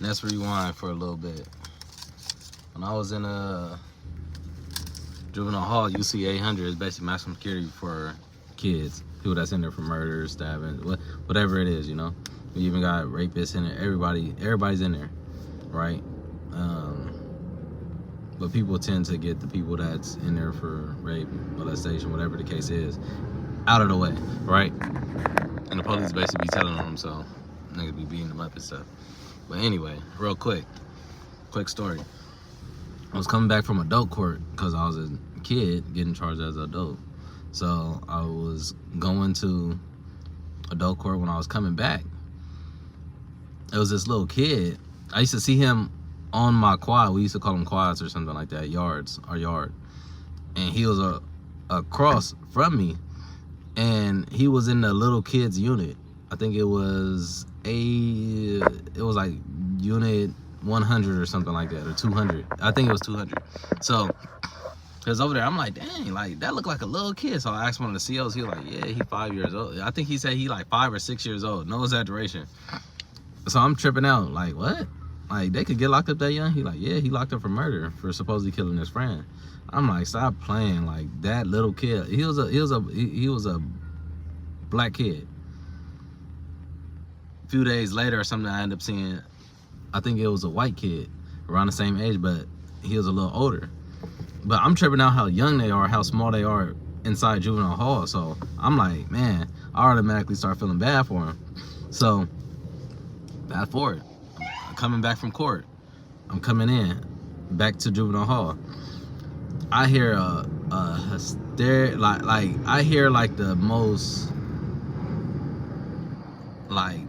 Let's rewind for a little bit. When I was in a juvenile hall, UC 800 is basically maximum security for kids, people that's in there for murder, stabbing, whatever it is, you know. We even got rapists in there. Everybody's in there, right? But people tend to get the people that's in there for rape, molestation, whatever the case is, out of the way, right? And the police basically be telling them, so niggas be beating them up and stuff. But anyway, real quick story. I was coming back from adult court because I was a kid getting charged as an adult. So I was going to adult court when I was coming back. It was this little kid. I used to see him on my quad. We used to call them quads or something like that, yards, our yard. And he was across from me. And he was in the little kids unit. I think it was like unit 100 or something like that, or 200. I think it was 200. So, cause over there, I'm like, dang, like that looked like a little kid. So I asked one of the COs. He was like, yeah, he 5 years old. I think he said he like 5 or 6 years old. No exaggeration. So I'm tripping out. Like, what? Like they could get locked up that young? He like, yeah, he locked up for murder for supposedly killing his friend. I'm like, stop playing. Like that little kid. He was a black kid. A few days later or something, I ended up seeing, I think it was a white kid around the same age, but he was a little older. But I'm tripping out how young they are, how small they are inside juvenile hall. So I'm like, man, I automatically start feeling bad for him. So fast forward, I'm coming back from court. I'm coming in back to juvenile hall. I hear a hysteria, like I hear like the most like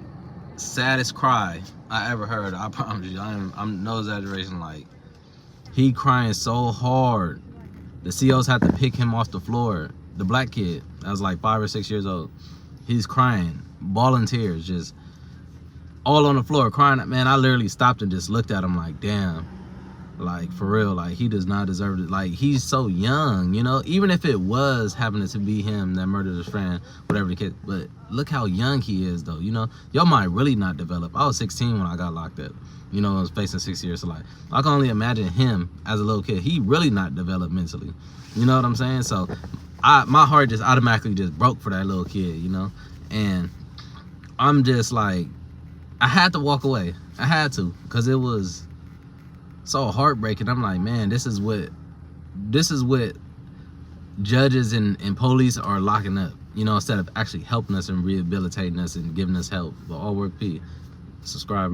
saddest cry I ever heard. I promise you, I'm no exaggeration. Like he crying so hard, the COs had to pick him off the floor. The black kid that was like 5 or 6 years old, he's crying, bawling tears, just all on the floor, crying. Man, I literally stopped and just looked at him like, damn, like for real, like he does not deserve it. Like he's so young, you know, even if it was happening to be him that murdered his friend, whatever the case, but look how young he is though, you know. Your mind really not developed. I was 16 when I got locked up, you know. I was facing 6 years to life. I can only imagine him as a little kid. He really not developed mentally, you know what I'm saying? So my heart just automatically just broke for that little kid, you know. And I'm just like, I had to walk away. I had to, because it was so heartbreaking. I'm like, man, this is what judges and police are locking up, you know, instead of actually helping us and rehabilitating us and giving us help. But all work P. Subscribe.